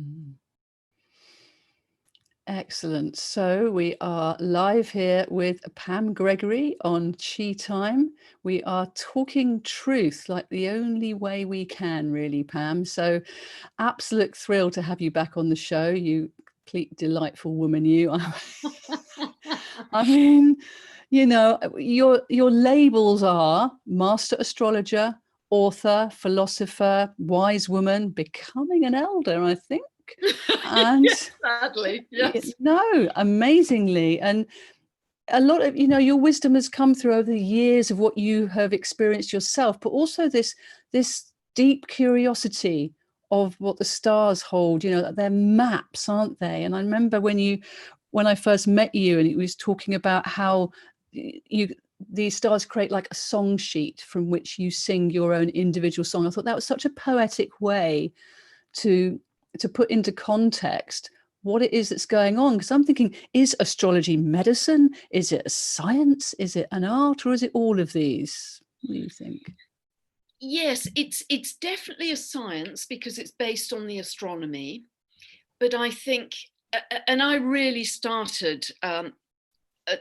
Mm. Excellent. So we are live here with Pam Gregory on Chi Time. We are talking truth like the only way we can, really, Pam. So absolute thrill to have you back on the show. You complete delightful woman, you. I mean, you know, your labels are master astrologer, author, philosopher, wise woman, becoming an elder, I think. And yes, sadly, yes. no, amazingly. And a lot of, your wisdom has come through over the years of what you have experienced yourself, but also this deep curiosity of what the stars hold. They're maps, aren't they? And I remember when I first met you, and it was talking about how these stars create like a song sheet from which you sing your own individual song. I thought that was such a poetic way to put into context what it is that's going on, because I'm thinking, is astrology medicine? Is it a science? Is it an art? Or is it all of these? What do you think? Yes, it's definitely a science because it's based on the astronomy. But I think, and I really started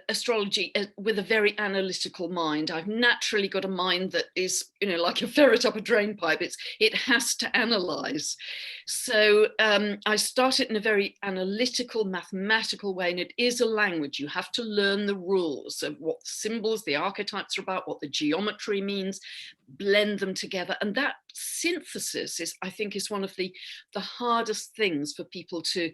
astrology with a very analytical mind. I've naturally got a mind that is, like a ferret up a drain pipe. It has to analyze. So I started in a very analytical, mathematical way, and it is a language. You have to learn the rules of what the symbols, the archetypes are about, what the geometry means, blend them together. And that synthesis is, I think, is one of the hardest things for people to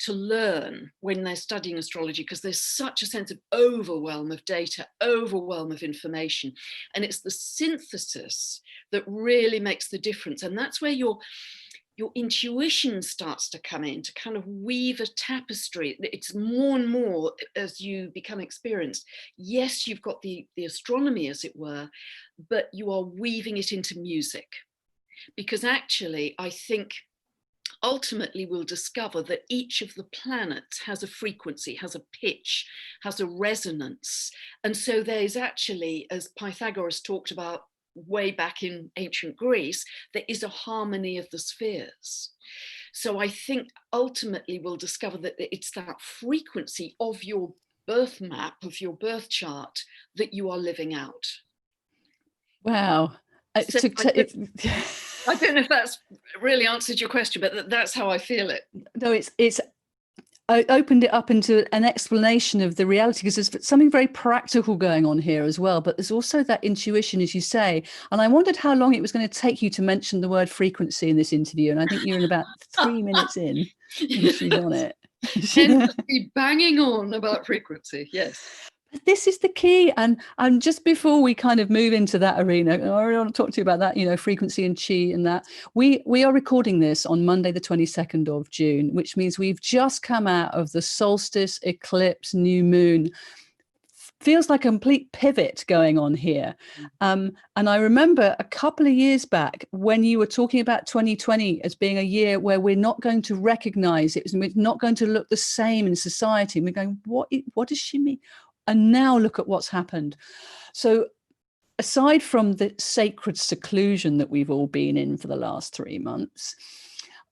learn when they're studying astrology, because there's such a sense of overwhelm of data, overwhelm of information. And it's the synthesis that really makes the difference. And that's where your intuition starts to come in, to kind of weave a tapestry. It's more and more as you become experienced. Yes, you've got the astronomy, as it were, but you are weaving it into music. Because actually, I think ultimately we'll discover that each of the planets has a frequency, has a pitch, has a resonance. And so there's actually, as Pythagoras talked about way back in ancient Greece, there is a harmony of the spheres. So I think ultimately we'll discover that it's that frequency of your birth map, of your birth chart, that you are living out. Wow. So I don't know if that's really answered your question, but that's how I feel it. No, it's I opened it up into an explanation of the reality, because there's something very practical going on here as well. But there's also that intuition, as you say. And I wondered how long it was going to take you to mention the word frequency in this interview. And I think you're in about 3 minutes in, and she's on it. Endlessly banging on about frequency, yes. This is the key. And just before we kind of move into that arena, I really want to talk to you about that, frequency and chi, and that we are recording this on Monday, the 22nd of June, which means we've just come out of the solstice, eclipse, new moon. Feels like a complete pivot going on here. And I remember a couple of years back when you were talking about 2020 as being a year where we're not going to recognize it, we're not going to look the same in society. And we're going, what does she mean? And now look at what's happened. So aside from the sacred seclusion that we've all been in for the last 3 months,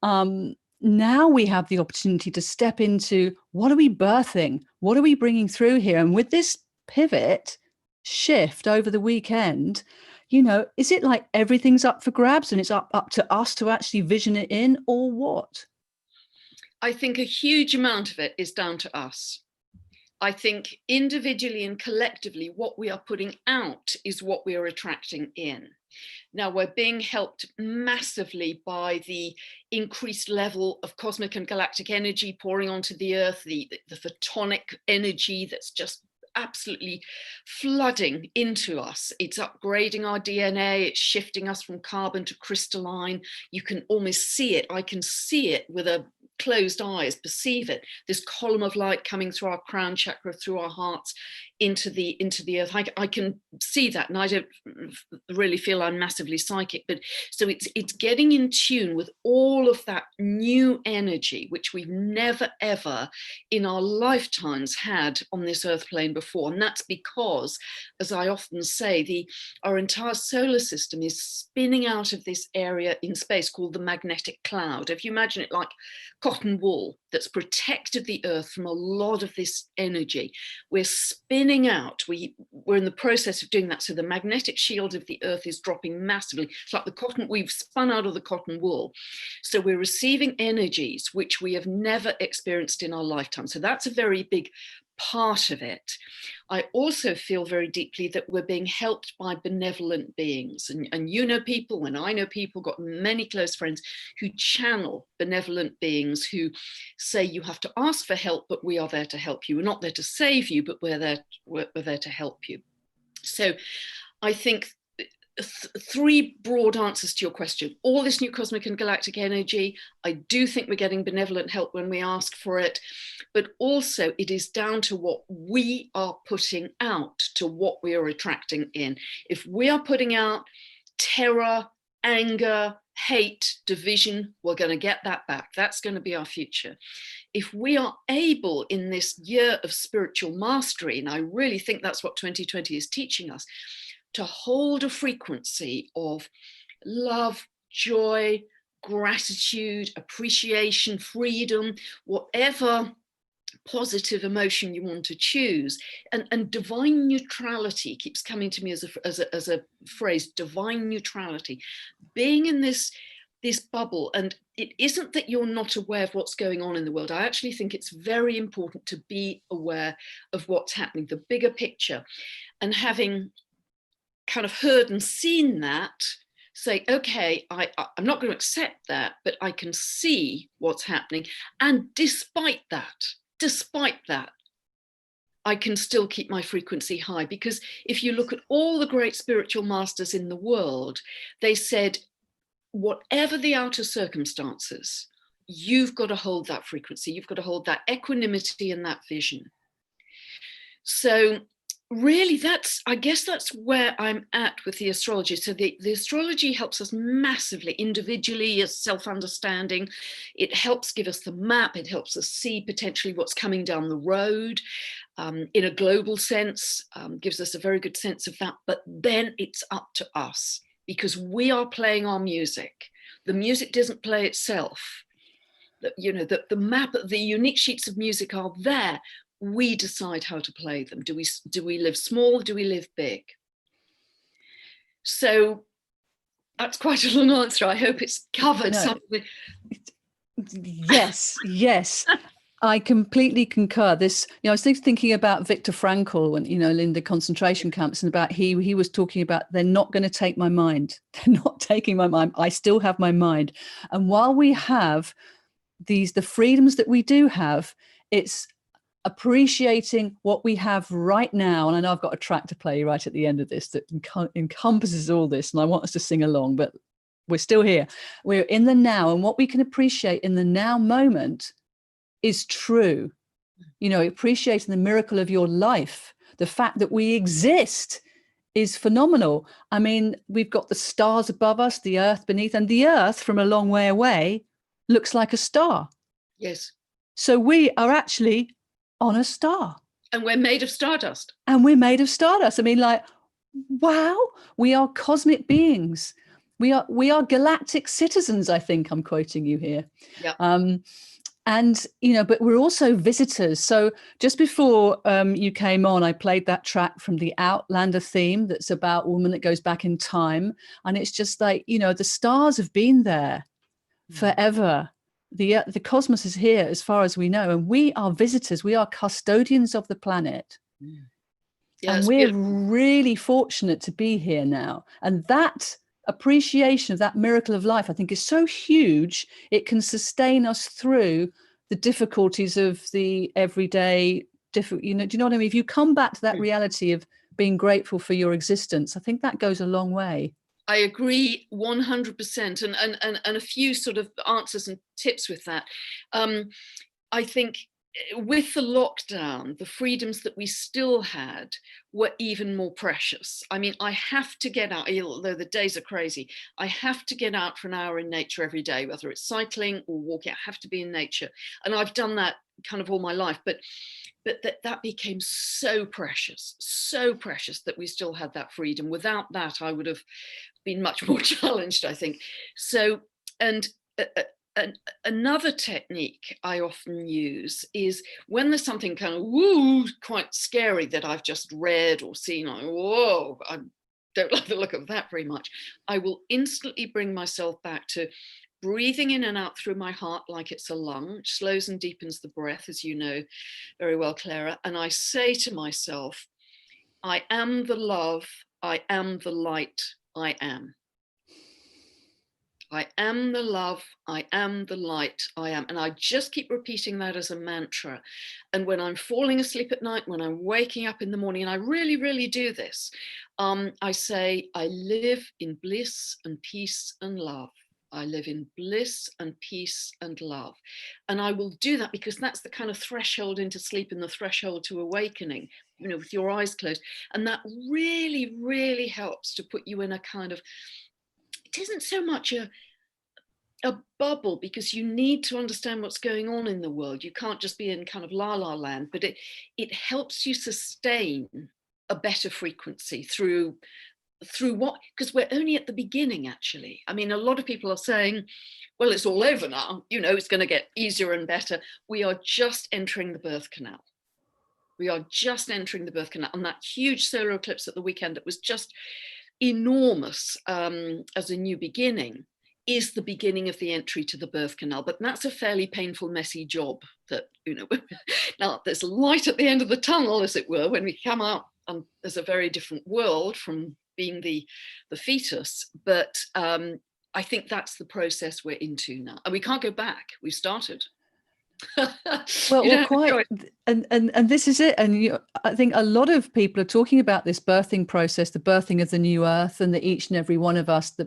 now we have the opportunity to step into, what are we birthing? What are we bringing through here? And with this pivot shift over the weekend, is it like everything's up for grabs and it's up to us to actually vision it in, or what? I think a huge amount of it is down to us. I think individually and collectively, what we are putting out is what we are attracting in. Now, we're being helped massively by the increased level of cosmic and galactic energy pouring onto the Earth, the photonic energy that's just absolutely flooding into us. It's upgrading our DNA. It's shifting us from carbon to crystalline. You can almost see it. I can see it with a closed eyes, perceive it. This column of light coming through our crown chakra, through our hearts. into the earth. I can see that, and I don't really feel I'm massively psychic, but so it's getting in tune with all of that new energy which we've never ever in our lifetimes had on this earth plane before. And that's because, as I often say, our entire solar system is spinning out of this area in space called the magnetic cloud. If you imagine it like cotton wool that's protected the earth from a lot of this energy, we're spinning out. We're in the process of doing that. So the magnetic shield of the earth is dropping massively. It's like the cotton, we've spun out of the cotton wool. So we're receiving energies which we have never experienced in our lifetime. So that's a very big part of it. I also feel very deeply that we're being helped by benevolent beings. And you know people, and I know people, got many close friends who channel benevolent beings who say you have to ask for help, but we are there to help you. We're not there to save you, but we're there to help you. So I think three broad answers to your question. All this new cosmic and galactic energy, I do think we're getting benevolent help when we ask for it, but also it is down to what we are putting out, to what we are attracting in. If we are putting out terror, anger, hate, division, we're going to get that back. That's going to be our future. If we are able in this year of spiritual mastery, and I really think that's what 2020 is teaching us, to hold a frequency of love, joy, gratitude, appreciation, freedom, whatever positive emotion you want to choose. And divine neutrality keeps coming to me as a phrase, divine neutrality. Being in this bubble, and it isn't that you're not aware of what's going on in the world. I actually think it's very important to be aware of what's happening, the bigger picture, and having kind of heard and seen that, say, okay, I'm not going to accept that, but I can see what's happening. And despite that, I can still keep my frequency high. Because if you look at all the great spiritual masters in the world, they said, whatever the outer circumstances, you've got to hold that frequency. You've got to hold that equanimity and that vision. So really, I guess that's where I'm at with the astrology. So the astrology helps us massively individually as self-understanding. It helps give us the map. It helps us see potentially what's coming down the road in a global sense, gives us a very good sense of that. But then it's up to us, because we are playing our music. The music doesn't play itself. The map, the unique sheets of music are there. We decide how to play them. Do we live small? Do we live big? So that's quite a long answer. I hope it's covered something. Yes. I completely concur. This, I was thinking about Viktor Frankl when, in the concentration camps, and about he was talking about, they're not going to take my mind. They're not taking my mind. I still have my mind. And while we have the freedoms that we do have, it's appreciating what we have right now. And I know I've got a track to play right at the end of this that encompasses all this, and I want us to sing along, but we're still here. We're in the now, and what we can appreciate in the now moment is true. Appreciating the miracle of your life, the fact that we exist is phenomenal. I mean, we've got the stars above us, the earth beneath, and the earth from a long way away looks like a star. Yes. So we are actually on a star. And we're made of stardust. I mean, like, wow, we are cosmic beings. We are galactic citizens, I think I'm quoting you here. Yeah. And, but we're also visitors. So just before you came on, I played that track from the Outlander theme that's about a woman that goes back in time. And it's just like, the stars have been there forever. The cosmos is here as far as we know, and we are visitors. We are custodians of the planet. Yeah, and we're really fortunate to be here now. And that appreciation of that miracle of life, I think, is so huge. It can sustain us through the difficulties of the everyday do you know what I mean? If you come back to that reality of being grateful for your existence, I think that goes a long way. I agree 100%, and a few sort of answers and tips with that. I think with the lockdown, the freedoms that we still had were even more precious. I mean, I have to get out, although the days are crazy, I have to get out for an hour in nature every day, whether it's cycling or walking, I have to be in nature. And I've done that kind of all my life, but that became so precious that we still had that freedom. Without that, I would have been much more challenged, I think. So, and another technique I often use is when there's something kind of woo, quite scary that I've just read or seen, whoa, I don't like the look of that very much. I will instantly bring myself back to breathing in and out through my heart like it's a lung, which slows and deepens the breath, as you know very well, Clara. And I say to myself, I am the love, I am the light, I am. I am the love, I am the light, I am. And I just keep repeating that as a mantra. And when I'm falling asleep at night, when I'm waking up in the morning, and I really, really do this, I say, I live in bliss and peace and love. I live in bliss and peace and love. And I will do that because that's the kind of threshold into sleep and the threshold to awakening, you know, with your eyes closed. And that really, really helps to put you in a kind of, it isn't so much a bubble, because you need to understand what's going on in the world. You can't just be in kind of la la land, but it helps you sustain a better frequency through what, because we're only at the beginning, actually. I mean, a lot of people are saying, well, it's all over now, you know, it's going to get easier and better. We are just entering the birth canal. We are just entering the birth canal. And that huge solar eclipse at the weekend that was just enormous as a new beginning is the beginning of the entry to the birth canal. But that's a fairly painful, messy job that, you know, now there's light at the end of the tunnel, as it were, when we come out, and there's a very different world from being the fetus. But I think that's the process we're into now. And we can't go back. We've started. Well, quite, and this is it. And I think a lot of people are talking about this birthing process, the birthing of the new earth, and that each and every one of us,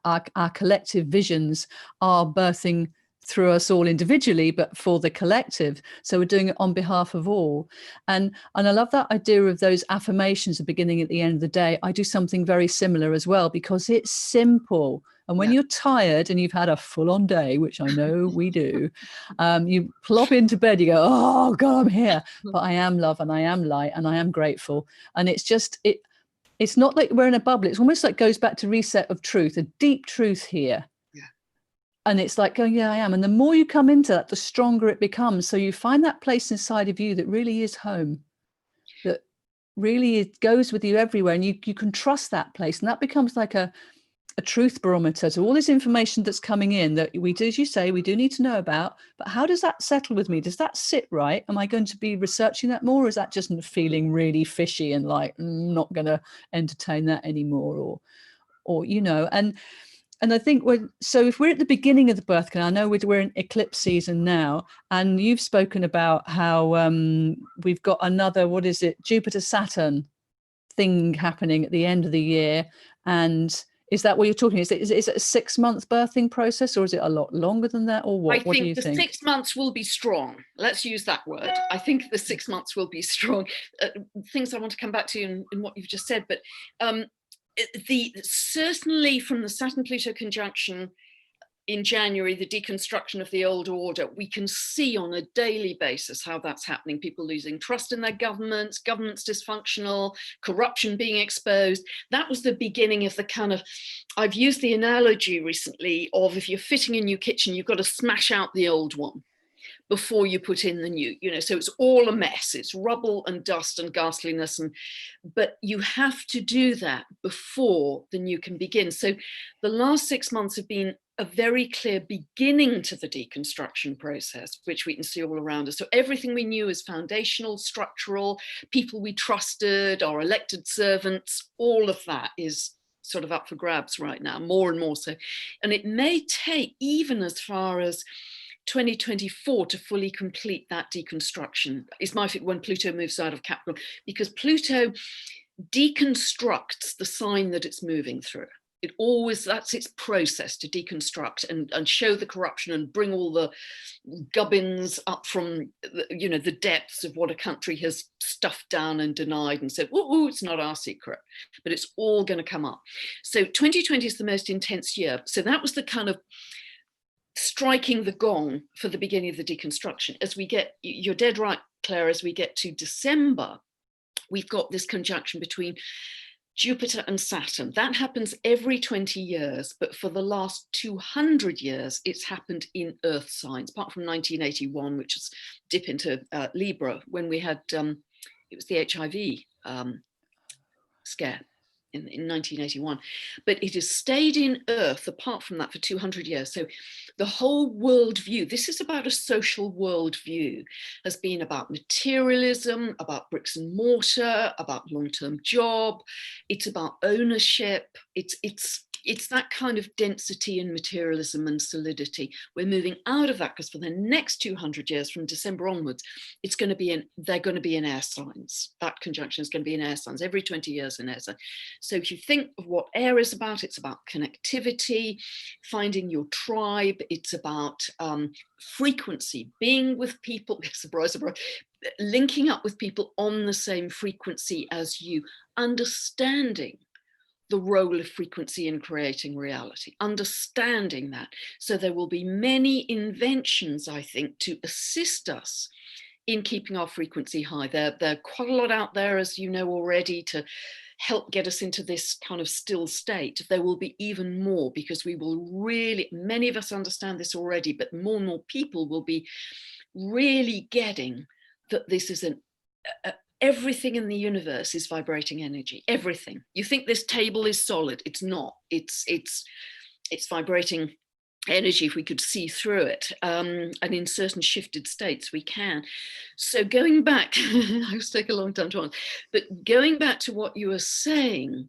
our collective visions are birthing through us all individually, but for the collective. So we're doing it on behalf of all. And I love that idea of those affirmations, the beginning at the end of the day. I do something very similar as well, because it's simple. And when you're tired and you've had a full-on day, which I know we do, you plop into bed, you go, oh God, I'm here. But I am love and I am light and I am grateful. And it's just, it's not like we're in a bubble. It's almost like goes back to reset of truth, a deep truth here. And it's like going, yeah, I am. And the more you come into that, the stronger it becomes. So you find that place inside of you that really is home, that really it goes with you everywhere. And you can trust that place. And that becomes like a truth barometer to all this information that's coming in that we do, as you say, we do need to know about. But how does that settle with me? Does that sit right? Am I going to be researching that more? Or is that just feeling really fishy and like, not going to entertain that anymore? Or, you know, and I think so if we're at the beginning of the birth canal, I know we're in eclipse season now, and you've spoken about how we've got another, what is it, Jupiter-Saturn thing happening at the end of the year. And is that what you're talking? Is it a 6-month birthing process, or is it a lot longer than that, or what? I think do you the think? 6 months will be strong. Let's use that word. I think the 6 months will be strong. Things I want to come back to in what you've just said, but certainly from the Saturn-Pluto conjunction in January, the deconstruction of the old order, we can see on a daily basis how that's happening. People losing trust in their governments dysfunctional, corruption being exposed. That was the beginning of the kind of, I've used the analogy recently of if you're fitting a new kitchen, you've got to smash out the old one before you put in the new, you know, so it's all a mess. It's rubble and dust and ghastliness. But you have to do that before the new can begin. So the last 6 months have been a very clear beginning to the deconstruction process, which we can see all around us. So everything we knew is foundational, structural, people we trusted, our elected servants, all of that is sort of up for grabs right now, more and more so. And it may take even as far as 2024 to fully complete that deconstruction, is my think, when Pluto moves out of Capricorn, because Pluto deconstructs the sign that it's moving through. It always, that's its process, to deconstruct and show the corruption and bring all the gubbins up from the depths of what a country has stuffed down and denied and said, oh, it's not our secret, but it's all going to come up. So 2020 is the most intense year. So that was the kind of striking the gong for the beginning of the deconstruction. As we get, you're dead right, Clara, as we get to December, we've got this conjunction between Jupiter and Saturn. That happens every 20 years, but for the last 200 years, it's happened in Earth signs, apart from 1981, which is dip into Libra, when we had, it was the HIV scare in 1981. But it has stayed in Earth, apart from that, for 200 years. So the whole worldview, this is about a social worldview, has been about materialism, about bricks and mortar, about long-term job. It's about ownership. It's that kind of density and materialism and solidity. We're moving out of that, because for the next 200 years, from December onwards, it's going to be they're going to be in air signs. That conjunction is going to be in air signs every 20 years in air signs. So if you think of what air is about, it's about connectivity, finding your tribe. It's about frequency, being with people, surprise, surprise, linking up with people on the same frequency as you, understanding the role of frequency in creating reality, understanding that. So there will be many inventions, I think, to assist us in keeping our frequency high. There are quite a lot out there, as you know already, to help get us into this kind of still state. There will be even more, because we will really, many of us understand this already, but more and more people will be really getting that this is everything in the universe is vibrating energy. Everything. You think this table is solid. It's not. It's vibrating energy if we could see through it. And in certain shifted states, we can. So going back, I was taking a long time to answer, but going back to what you were saying,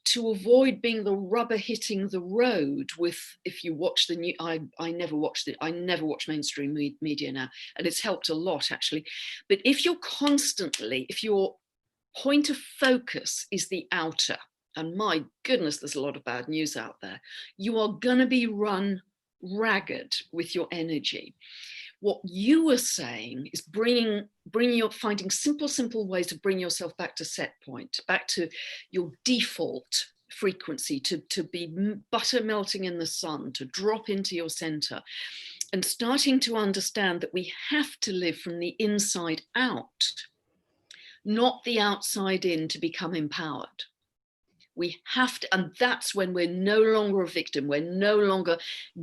to avoid being the rubber hitting the road with, if you watch the new, I never watched it, I never watch mainstream media now, and it's helped a lot actually. But if you're constantly, if your point of focus is the outer, and my goodness, there's a lot of bad news out there, you are going to be run ragged with your energy. What you were saying is finding simple ways to bring yourself back to set point, back to your default frequency, to be butter melting in the sun, to drop into your center, and starting to understand that we have to live from the inside out, not the outside in, to become empowered. We have to, and that's when we're no longer a victim. We're no longer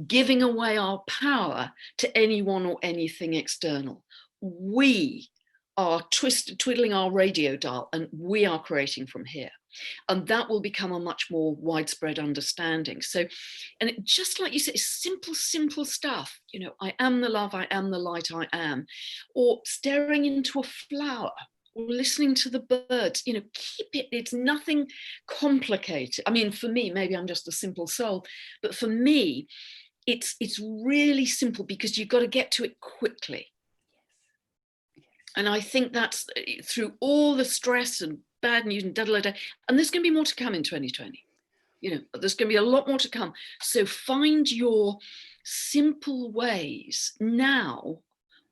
giving away our power to anyone or anything external. We are twiddling our radio dial, and we are creating from here. And that will become a much more widespread understanding. So, and just like you said, it's simple stuff. I am the love, I am the light, I am. Or staring into a flower, or listening to the birds, keep it, it's nothing complicated. I mean, for me, maybe I'm just a simple soul, but for me, it's really simple, because you've got to get to it quickly. And I think that's through all the stress and bad news and and there's going to be more to come in 2020. There's going to be a lot more to come. So find your simple ways now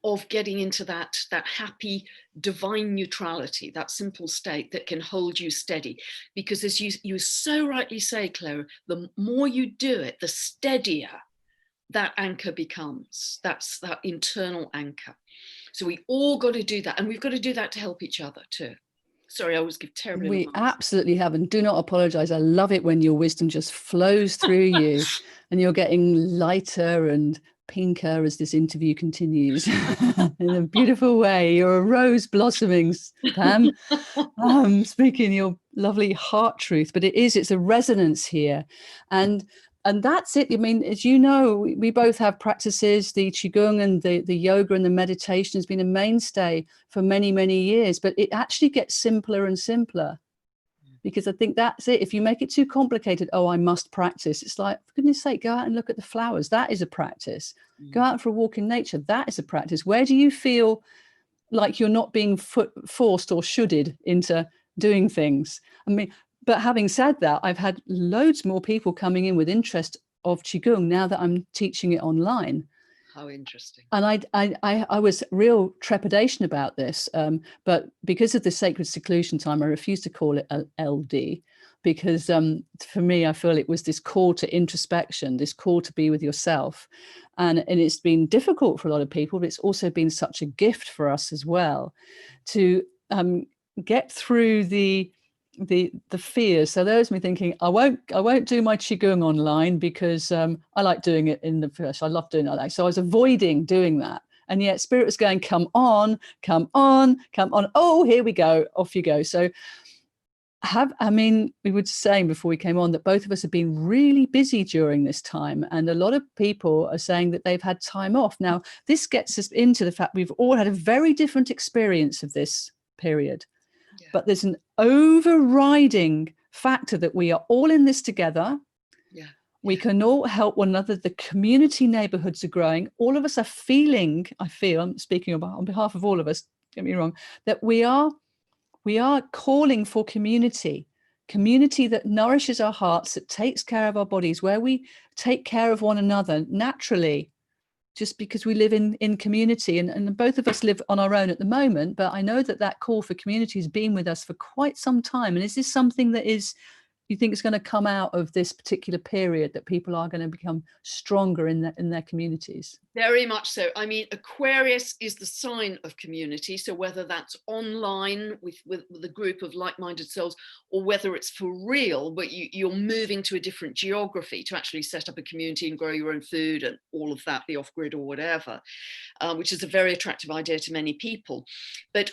of getting into that happy divine neutrality, that simple state that can hold you steady. Because as you so rightly say, Clara, the more you do it, the steadier that anchor becomes. That's that internal anchor. So we all got to do that, and we've got to do that to help each other too. Sorry, I always give terribly. We absolutely have, and do not apologize. I love it when your wisdom just flows through you and you're getting lighter and pinker as this interview continues in a beautiful way. You're a rose blossoming, Pam, speaking your lovely heart truth. But it's a resonance here, and that's it. I mean, as you know, we both have practices. The Qigong and the yoga and the meditation has been a mainstay for many years, but it actually gets simpler and simpler. Because I think that's it. If you make it too complicated, I must practice. It's like, for goodness sake, go out and look at the flowers. That is a practice. Go out for a walk in nature. That is a practice. Where do you feel like you're not being forced or shoulded into doing things? I mean, But having said that, I've had loads more people coming in with interest of Qigong now that I'm teaching it online. How interesting. And I was real trepidation about this, but because of the sacred seclusion time, I refused to call it a LD, because for me, I feel it was this call to introspection, this call to be with yourself. And it's been difficult for a lot of people, but it's also been such a gift for us as well to get through the fears. So there's me thinking, I won't do my Qigong online because I like doing it in the flesh. I love doing it. So I was avoiding doing that. And yet Spirit was going, come on, come on, come on. Oh, here we go. Off you go. So we were saying before we came on that both of us have been really busy during this time. And a lot of people are saying that they've had time off. Now, this gets us into the fact we've all had a very different experience of this period. Yeah. But there's an overriding factor that we are all in this together. Yeah. We can all help one another. The community neighborhoods are growing. All of us are feeling, I'm speaking on behalf of all of us, get me wrong, that we are calling for community that nourishes our hearts, that takes care of our bodies, where we take care of one another naturally, just because we live in community, and both of us live on our own at the moment. But I know that call for community has been with us for quite some time. And is this something that you think is going to come out of this particular period, that people are going to become stronger in their communities? Very much so. I mean, Aquarius is the sign of community. So whether that's online with a group of like-minded souls, or whether it's for real, but you're moving to a different geography to actually set up a community and grow your own food and all of that, the off-grid or whatever, which is a very attractive idea to many people. But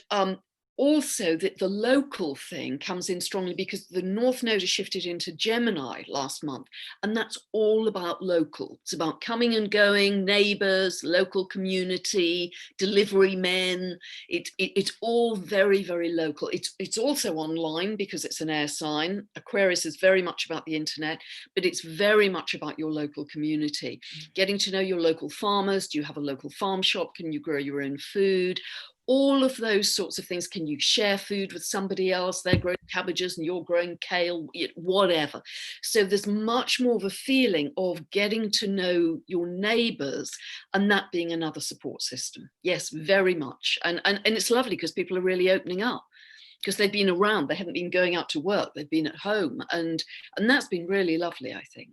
also that the local thing comes in strongly because the North Node has shifted into Gemini last month, and that's all about local. It's about coming and going, neighbors, local community, delivery men. It's all very, very local. It's also online because it's an air sign. Aquarius is very much about the internet, but it's very much about your local community. Getting to know your local farmers. Do you have a local farm shop? Can you grow your own food? All of those sorts of things. Can you share food with somebody else? They're growing cabbages and you're growing kale, whatever. So there's much more of a feeling of getting to know your neighbors, and that being another support system. Yes, very much. And it's lovely because people are really opening up, because they've been around. They haven't been going out to work. They've been at home. And that's been really lovely, I think.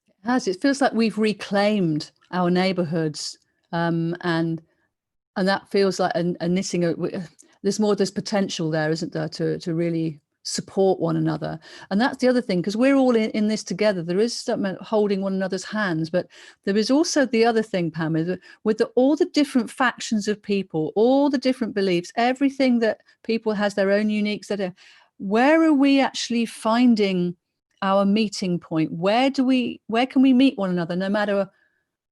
It has. It feels like we've reclaimed our neighborhoods, and that feels like a knitting. There's potential there, isn't there, to really support one another. And that's the other thing, because we're all in this together. There is something holding one another's hands, but there is also the other thing, Pam, is with all the different factions of people, all the different beliefs, everything that people has their own uniques. Where are we actually finding our meeting point? Where can we meet one another, no matter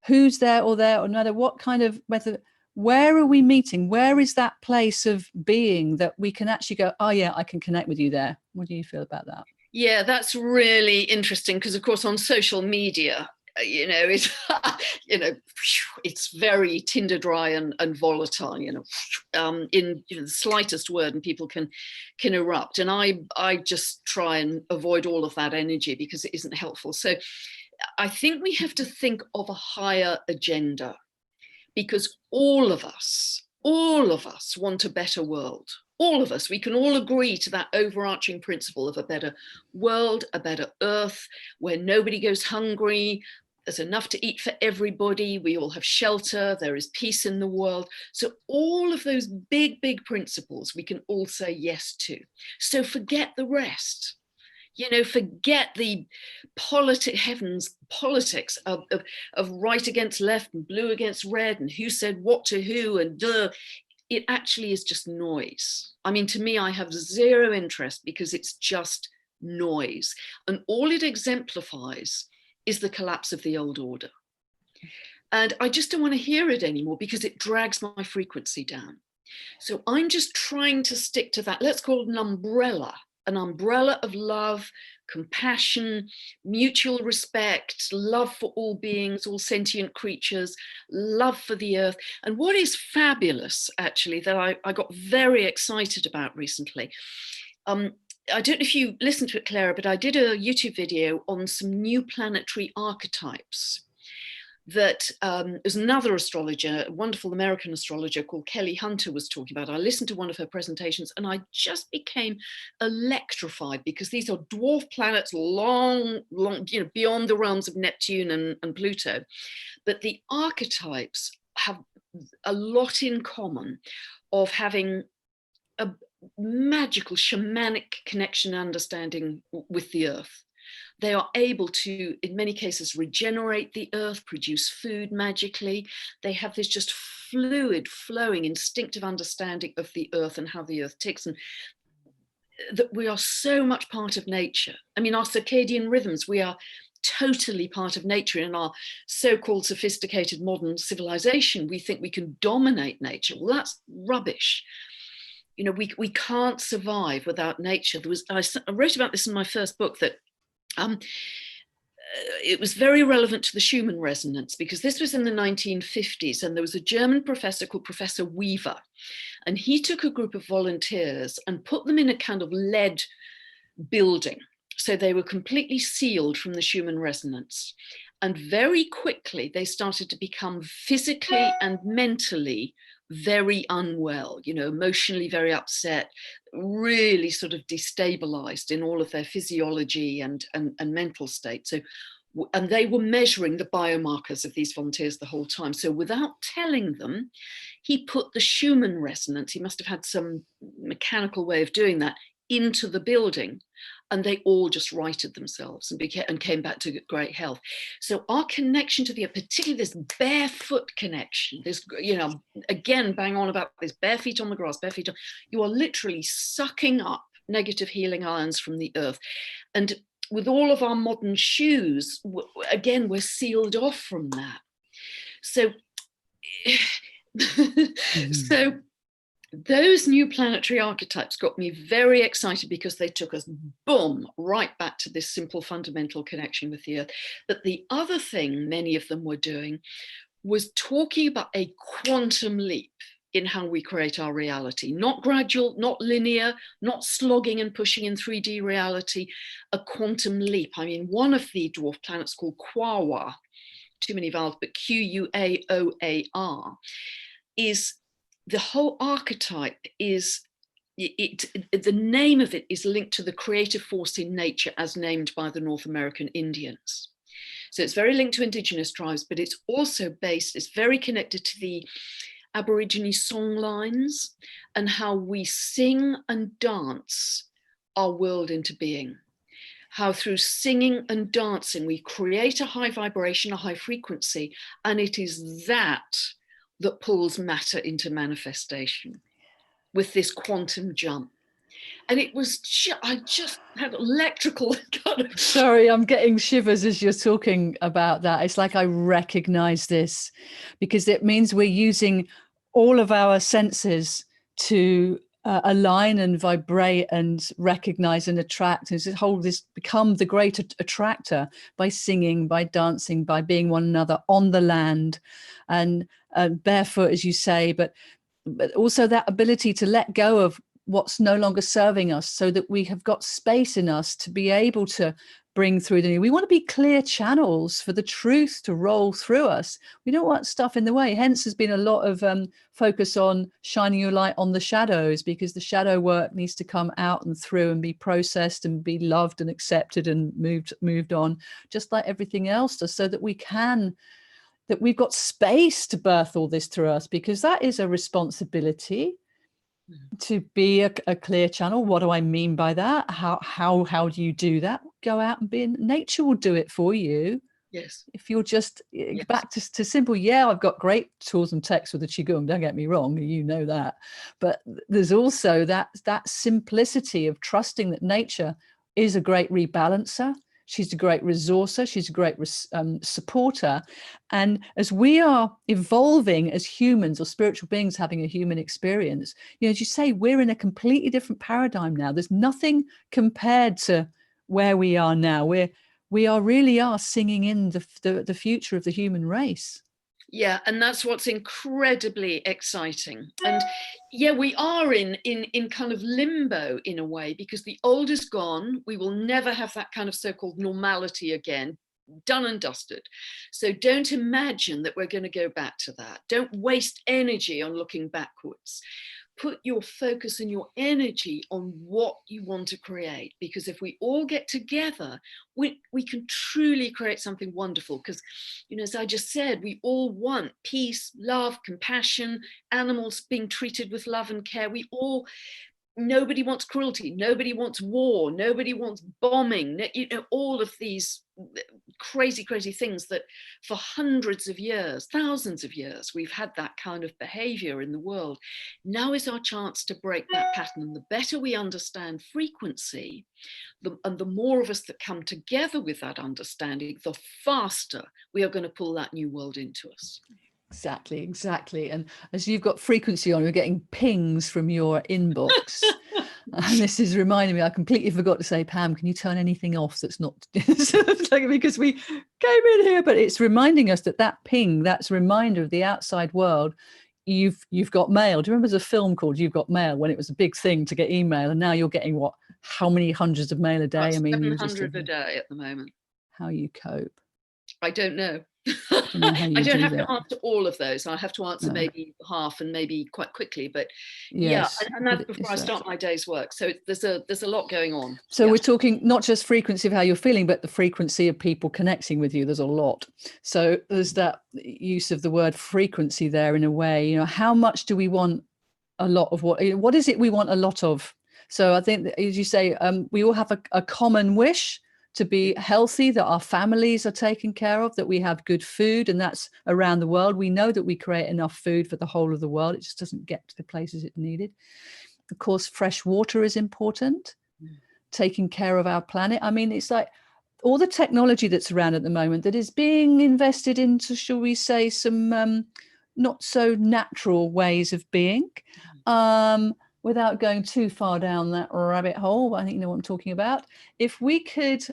who's there, or no matter what kind of method? Where are we meeting? Where is that place of being that we can actually go, oh yeah, I can connect with you there? What do you feel about that? Yeah, that's really interesting, because of course on social media, it's it's very Tinder dry and volatile, in the slightest word, and people can erupt. And I just try and avoid all of that energy because it isn't helpful. So I think we have to think of a higher agenda, because all of us want a better world. All of us, we can all agree to that overarching principle of a better world, a better earth, where nobody goes hungry, there's enough to eat for everybody, we all have shelter, there is peace in the world. So all of those big, big principles we can all say yes to. So forget the rest. Forget the politics of right against left and blue against red and who said what to who, and it actually is just noise. I mean, to me, I have zero interest, because it's just noise. And all it exemplifies is the collapse of the old order. And I just don't want to hear it anymore, because it drags my frequency down. So I'm just trying to stick to that. Let's call it an umbrella of love, compassion, mutual respect, love for all beings, all sentient creatures, love for the earth. And what is fabulous, actually, that I got very excited about recently, I don't know if you listened to it, Clara, but I did a YouTube video on some new planetary archetypes that there's another astrologer, a wonderful American astrologer called Kelly Hunter was talking about. I listened to one of her presentations and I just became electrified, because these are dwarf planets, long, beyond the realms of Neptune and Pluto. But the archetypes have a lot in common of having a magical shamanic connection and understanding with the earth. They are able to, in many cases, regenerate the earth, produce food magically. They have this just fluid, flowing, instinctive understanding of the earth and how the earth ticks, and that we are so much part of nature. I mean, our circadian rhythms, we are totally part of nature. In our so-called sophisticated modern civilization, we think we can dominate nature. Well, that's rubbish. You know, we can't survive without nature. I wrote about this in my first book, that it was very relevant to the Schumann resonance, because this was in the 1950s, and there was a German professor called Professor Weaver, and he took a group of volunteers and put them in a kind of lead building. So they were completely sealed from the Schumann resonance. And very quickly, they started to become physically and mentally very unwell, you know, emotionally very upset, really sort of destabilized in all of their physiology and mental state. So, and they were measuring the biomarkers of these volunteers the whole time. So without telling them, he put the Schumann resonance, he must have had some mechanical way of doing that, into the building, and they all just righted themselves and came back to great health. So our connection to the earth, particularly this barefoot connection, this, you know, again, bang on about this, bare feet on the grass, bare feet on, you are literally sucking up negative healing ions from the earth. And with all of our modern shoes, again, we're sealed off from that. So, so those new planetary archetypes got me very excited, because they took us, boom, right back to this simple fundamental connection with the earth. But the other thing many of them were doing was talking about a quantum leap in how we create our reality. Not gradual, not linear, not slogging and pushing in 3D reality, a quantum leap. I mean, one of the dwarf planets called Quaoar, too many vowels, but Quaoar, is the whole archetype is, the name of it is linked to the creative force in nature as named by the North American Indians. So it's very linked to indigenous tribes, but it's also based, it's very connected to the Aborigine song lines and how we sing and dance our world into being. How through singing and dancing, we create a high vibration, a high frequency, and it is that pulls matter into manifestation with this quantum jump. And it was, I just had electrical kind of... Sorry, I'm getting shivers as you're talking about that. It's like I recognize this, because it means we're using all of our senses to align and vibrate and recognize and attract, and become the great attractor by singing, by dancing, by being one another on the land, and barefoot, as you say, but also that ability to let go of what's no longer serving us, so that we have got space in us to be able to bring through the new. We want to be clear channels for the truth to roll through us. We don't want stuff in the way. Hence there's been a lot of focus on shining your light on the shadows, because the shadow work needs to come out and through and be processed and be loved and accepted and moved on, just like everything else does, so that we've got space to birth all this through us, because that is a responsibility to be a clear channel. What do I mean by that? How do you do that? Go out and be in nature, will do it for you. Yes. If you're just back to simple, I've got great tools and texts with the Qigong, don't get me wrong, you know that. But there's also that simplicity of trusting that nature is a great rebalancer. She's a great resourcer. She's a great supporter. And as we are evolving as humans or spiritual beings having a human experience, as you say, we're in a completely different paradigm now. There's nothing compared to where we are now. We really are singing in the future of the human race. Yeah, and that's what's incredibly exciting. And yeah, we are in kind of limbo in a way, because the old is gone. We will never have that kind of so-called normality again, done and dusted. So don't imagine that we're going to go back to that. Don't waste energy on looking backwards. Put your focus and your energy on what you want to create, because if we all get together, we can truly create something wonderful. Because, you know, as I just said, we all want peace, love, compassion, animals being treated with love and care. Nobody wants cruelty, nobody wants war, nobody wants bombing, you know, all of these crazy things that for hundreds of years, thousands of years, we've had that kind of behavior in the world. Now is our chance to break that pattern. And the better we understand frequency, and the more of us that come together with that understanding, the faster we are going to pull that new world into us. Exactly. And as you've got frequency on, you're getting pings from your inbox. And this is reminding me, I completely forgot to say, Pam, can you turn anything off that's not because we came in here, but it's reminding us that ping, that's a reminder of the outside world. You've got mail. Do you remember there's a film called You've Got Mail, when it was a big thing to get email, and now you're getting what? How many hundreds of mail a day? I mean, 700 a day at the moment. How you cope? I don't know. I don't have to answer all of those. I have to answer maybe half, and maybe quite quickly. But yes, yeah, and that's before I start my day's work. So there's a lot going on. So we're talking not just frequency of how you're feeling, but the frequency of people connecting with you. There's a lot. So there's that use of the word frequency there in a way. You know, how much do we want a lot of what is it we want a lot of? So I think, as you say, we all have a common wish to be healthy, that our families are taken care of, that we have good food, and that's around the world. We know that we create enough food for the whole of the world. It just doesn't get to the places it needed. Of course, fresh water is important, taking care of our planet. I mean, it's like all the technology that's around at the moment that is being invested into, shall we say, some not so natural ways of being. Without going too far down that rabbit hole, I think you know what I'm talking about. If we could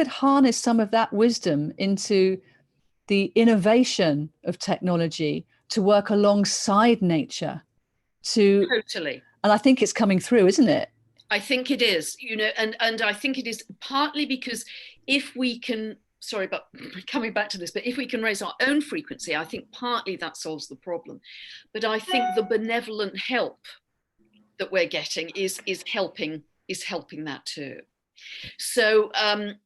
harness some of that wisdom into the innovation of technology to work alongside nature, Totally. And I think it's coming through, isn't it? I think it is, you know, and I think it is partly because if we can, sorry about coming back to this, but if we can raise our own frequency, I think partly that solves the problem. But I think the benevolent help that we're getting is helping that too. So I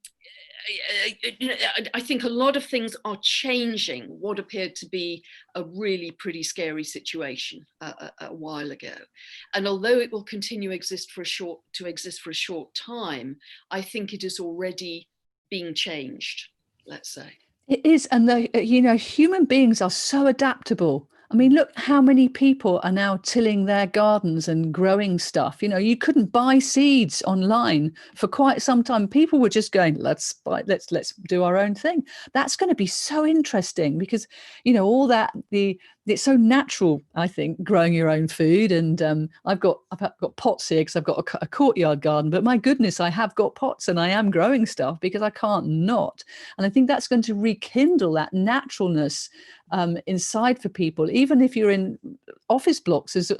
think a lot of things are changing what appeared to be a really pretty scary situation a while ago. And although it will continue to exist for a short time, I think it is already being changed, let's say. It is. And human beings are so adaptable. I mean, look how many people are now tilling their gardens and growing stuff. You know, you couldn't buy seeds online for quite some time. People were just going, let's do our own thing. That's going to be so interesting because, you know, all that it's so natural, I think, growing your own food. And I've got pots here because I've got a courtyard garden. But my goodness, I have got pots and I am growing stuff because I can't not. And I think that's going to rekindle that naturalness inside for people. Even if you're in office blocks, there's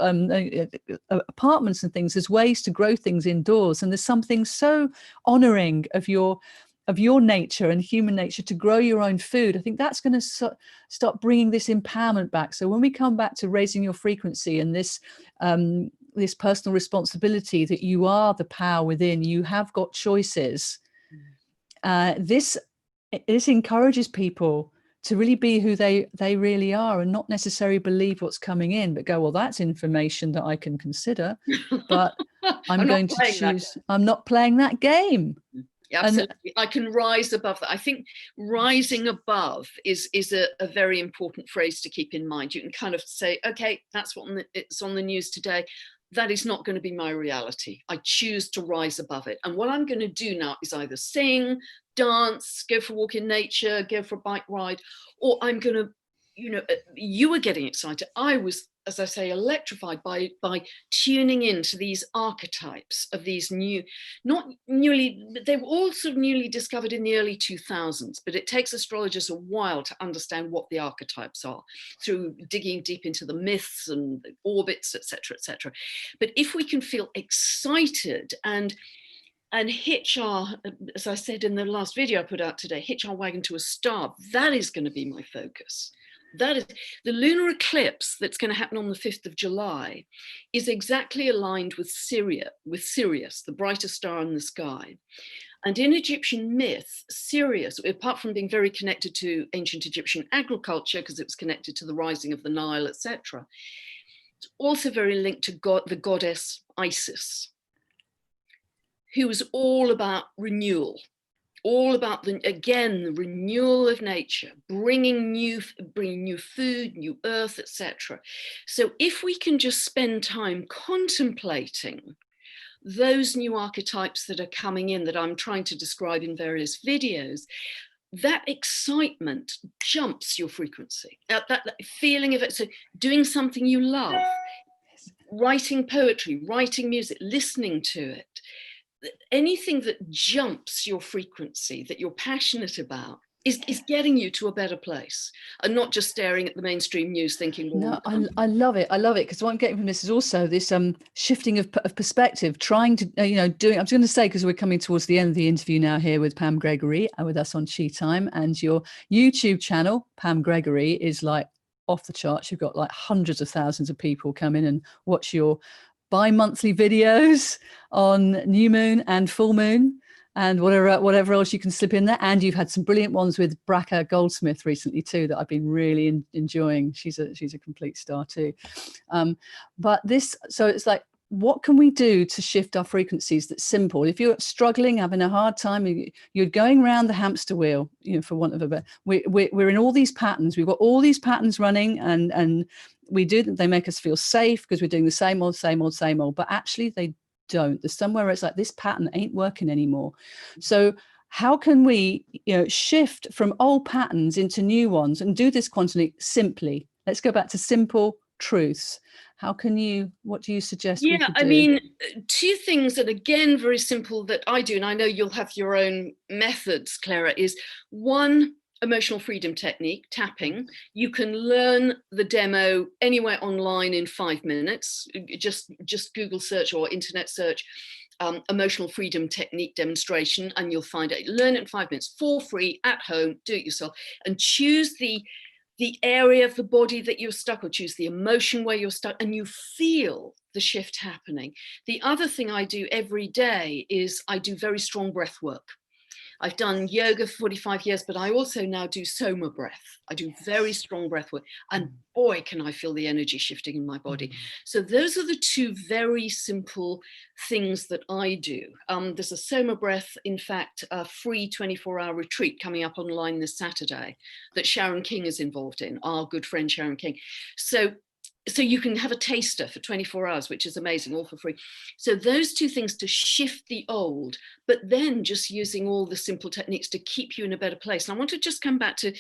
apartments and things, there's ways to grow things indoors. And there's something so honoring of your nature and human nature to grow your own food. I think that's going to start bringing this empowerment back. So when we come back to raising your frequency and this personal responsibility that you are the power within, you have got choices. This encourages people to really be who they really are and not necessarily believe what's coming in, but go, well, that's information that I can consider, but I'm going to choose. I'm not playing that game. Absolutely. I can rise above that. I think rising above is a very important phrase to keep in mind. You can kind of say, okay, that's what it's on the news today. That is not going to be my reality. I choose to rise above it. And what I'm going to do now is either sing, dance, go for a walk in nature, go for a bike ride, or I'm going to, you were getting excited. I was, as I say, electrified by tuning into these archetypes of these new, not newly, they were all sort of newly discovered in the early 2000s, but it takes astrologers a while to understand what the archetypes are through digging deep into the myths and the orbits, etc., etc. But if we can feel excited and hitch our, as I said in the last video I put out today, hitch our wagon to a star, that is going to be my focus. That is the lunar eclipse that's going to happen on the 5th of July is exactly aligned with Sirius, the brightest star in the sky. And in Egyptian myth, Sirius, apart from being very connected to ancient Egyptian agriculture, because it was connected to the rising of the Nile, etc., it's also very linked to the goddess Isis, who was all about renewal, all about the renewal of nature, bringing new food, new earth, etc. So if we can just spend time contemplating those new archetypes that are coming in, that I'm trying to describe in various videos, that excitement jumps your frequency. That feeling of it, so doing something you love, writing poetry, writing music, listening to it, anything that jumps your frequency, that you're passionate about, is getting you to a better place, and not just staring at the mainstream news thinking, well, no, I love it. I love it, because what I'm getting from this is also this shifting of perspective, trying to, doing, I was going to say, because we're coming towards the end of the interview now here with Pam Gregory, with us on Chi Time, and your YouTube channel, Pam Gregory, is like off the charts. You've got like hundreds of thousands of people come in and watch your bi-monthly videos on new moon and full moon and whatever else you can slip in there. And you've had some brilliant ones with Braca Goldsmith recently too that I've been really enjoying. She's a complete star too. But this, so it's like, what can we do to shift our frequencies? That's simple. If you're struggling, having a hard time, you're going around the hamster wheel, for want of a better, we're in all these patterns. We've got all these patterns running, and they make us feel safe because we're doing the same old, but actually they don't. There's somewhere where it's like, this pattern ain't working anymore. So how can we, shift from old patterns into new ones and do this quantumly simply? Let's go back to simple truths. What do you suggest we could do? I mean, two things that, again, very simple that I do, and I know you'll have your own methods, Clara, is one, emotional freedom technique, tapping. You can learn the demo anywhere online in 5 minutes. Just Google search or internet search emotional freedom technique demonstration, and you'll find it. Learn it in 5 minutes for free at home, do it yourself, and choose the area of the body that you're stuck, or choose the emotion where you're stuck, and you feel the shift happening. The other thing I do every day is I do very strong breath work. I've done yoga for 45 years, but I also now do soma breath. I do very strong breath work, and boy, can I feel the energy shifting in my body. So those are the two very simple things that I do. There's a soma breath, in fact, a free 24-hour retreat coming up online this Saturday that Sharon King is involved in, our good friend Sharon King. So you can have a taster for 24 hours, which is amazing, all for free. So those two things to shift the old, but then just using all the simple techniques to keep you in a better place. And I want to just come back to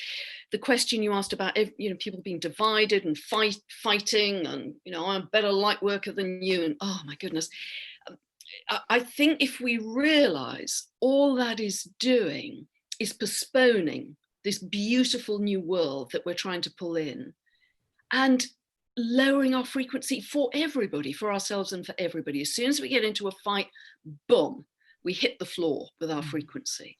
the question you asked about, people being divided and fighting, and, I'm a better light worker than you. And oh my goodness. I think if we realize all that is doing is postponing this beautiful new world that we're trying to pull in, and lowering our frequency for everybody, for ourselves and for everybody. As soon as we get into a fight, boom, we hit the floor with our frequency.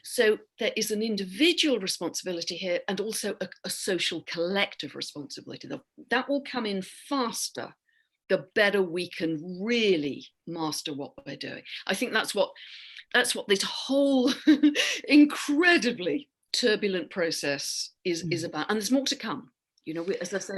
So there is an individual responsibility here, and also a social collective responsibility. That will come in faster the better we can really master what we're doing. I think that's what this whole incredibly turbulent process is about, and there's more to come. As I say,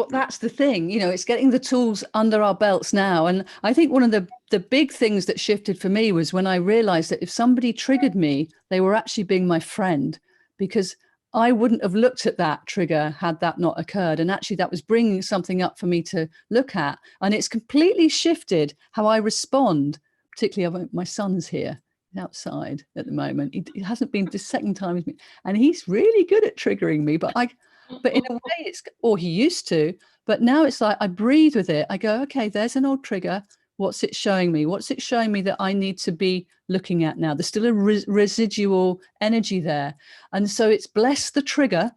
that's the thing. It's getting the tools under our belts now. And I think one of the big things that shifted for me was when I realized that if somebody triggered me, they were actually being my friend, because I wouldn't have looked at that trigger had that not occurred. And actually that was bringing something up for me to look at. And it's completely shifted how I respond, particularly my son's here outside at the moment. He hasn't been the second time with me, and he's really good at triggering me, but But in a way it's, or he used to, but now it's like I breathe with it. I go, okay, there's an old trigger. What's it showing me? What's it showing me that I need to be looking at now? There's still a residual energy there. And so it's bless the trigger.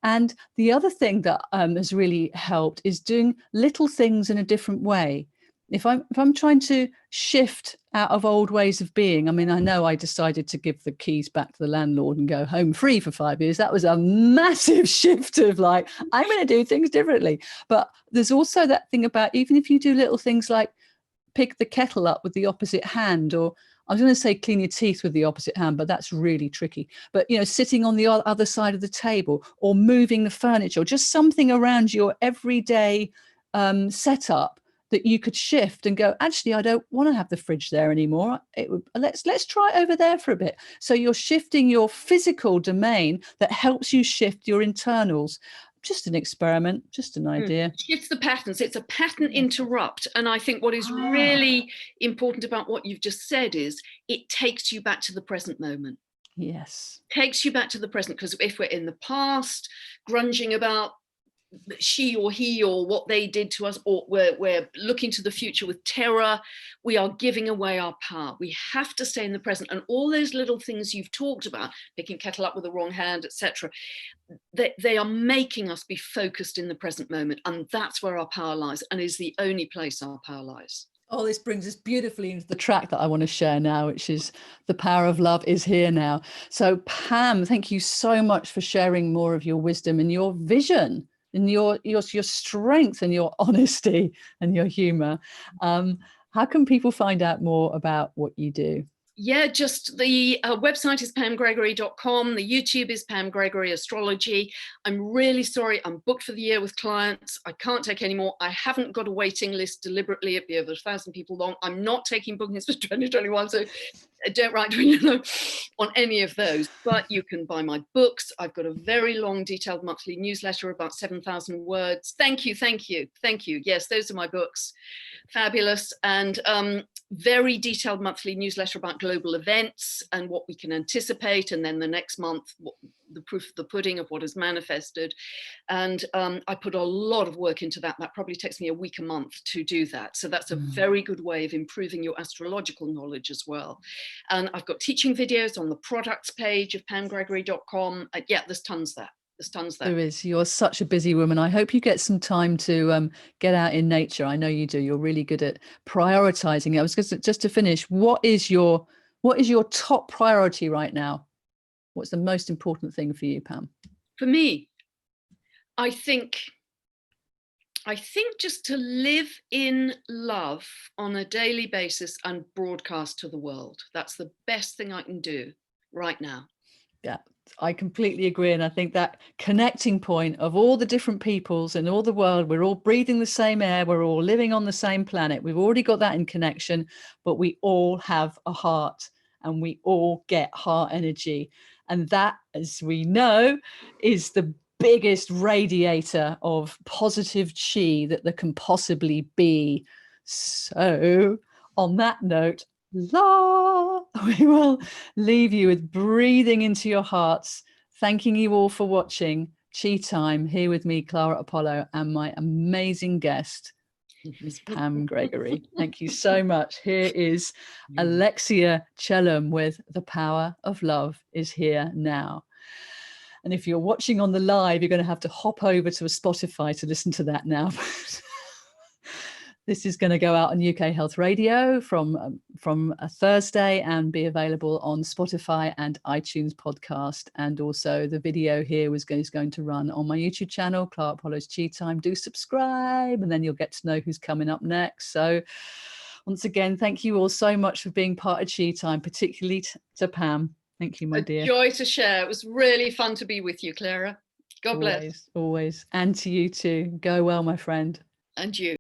And the other thing that has really helped is doing little things in a different way. If I'm trying to shift out of old ways of being, I mean, I know I decided to give the keys back to the landlord and go home free for 5 years. That was a massive shift of like, I'm going to do things differently. But there's also that thing about, even if you do little things like pick the kettle up with the opposite hand, or I was going to say clean your teeth with the opposite hand, but that's really tricky. But, sitting on the other side of the table, or moving the furniture, or just something around your everyday setup that you could shift and go, actually, I don't want to have the fridge there anymore. Let's try it over there for a bit. So you're shifting your physical domain that helps you shift your internals. Just an experiment, just an idea. Shifts the patterns. It's a pattern interrupt. And I think what is really important about what you've just said is it takes you back to the present moment. Yes. Takes you back to the present, because if we're in the past, grunging about she or he or what they did to us, or we're looking to the future with terror, we are giving away our power. We have to stay in the present. And all those little things you've talked about, picking kettle up with the wrong hand, etc., they are making us be focused in the present moment. And that's where our power lies, and is the only place our power lies. Oh, this brings us beautifully into the track that I want to share now, which is The Power of Love is Here Now. So Pam, thank you so much for sharing more of your wisdom and your vision and your strength and your honesty and your humor. How can people find out more about what you do? Yeah, just the website is pamgregory.com. The YouTube is Pam Gregory Astrology. I'm really sorry, I'm booked for the year with clients. I can't take any more. I haven't got a waiting list deliberately. It'd be over 1,000 people long. I'm not taking bookings for 2021, so don't write to me on any of those. But you can buy my books. I've got a very long, detailed monthly newsletter, about 7,000 words. Thank you, thank you, thank you. Yes, those are my books. Fabulous. And very detailed monthly newsletter about global events and what we can anticipate, and then the next month the proof of the pudding of what has manifested. And I put a lot of work into that. That probably takes me a week a month to do that. So that's a very good way of improving your astrological knowledge as well. And I've got teaching videos on the products page of pamgregory.com. Yeah, there's tons there. There's tons there. There is. You're such a busy woman. I hope you get some time to get out in nature. I know you do. You're really good at prioritizing. I was just to finish. What is your top priority right now? What's the most important thing for you, Pam? For me, I think just to live in love on a daily basis and broadcast to the world. That's the best thing I can do right now. Yeah, I completely agree. And I think that connecting point of all the different peoples in all the world, we're all breathing the same air, we're all living on the same planet. We've already got that in connection, but we all have a heart and we all get heart energy. And that, as we know, is the biggest radiator of positive chi that there can possibly be. So on that note, we will leave you with breathing into your hearts, thanking you all for watching Chi Time, here with me, Clara Apollo, and my amazing guest, Ms. Pam Gregory. Thank you so much. Here is Alexia Chellam with The Power of Love is Here Now. And if you're watching on the live, you're going to have to hop over to a Spotify to listen to that now. This is going to go out on UK Health Radio from a Thursday and be available on Spotify and iTunes podcast. And also the video here is going to run on my YouTube channel, Clara Apollo's Chi Time. Do subscribe and then you'll get to know who's coming up next. So once again, thank you all so much for being part of Chi Time, particularly to Pam. Thank you, my dear. Joy to share. It was really fun to be with you, Clara. God bless. Always. And to you too. Go well, my friend. And you.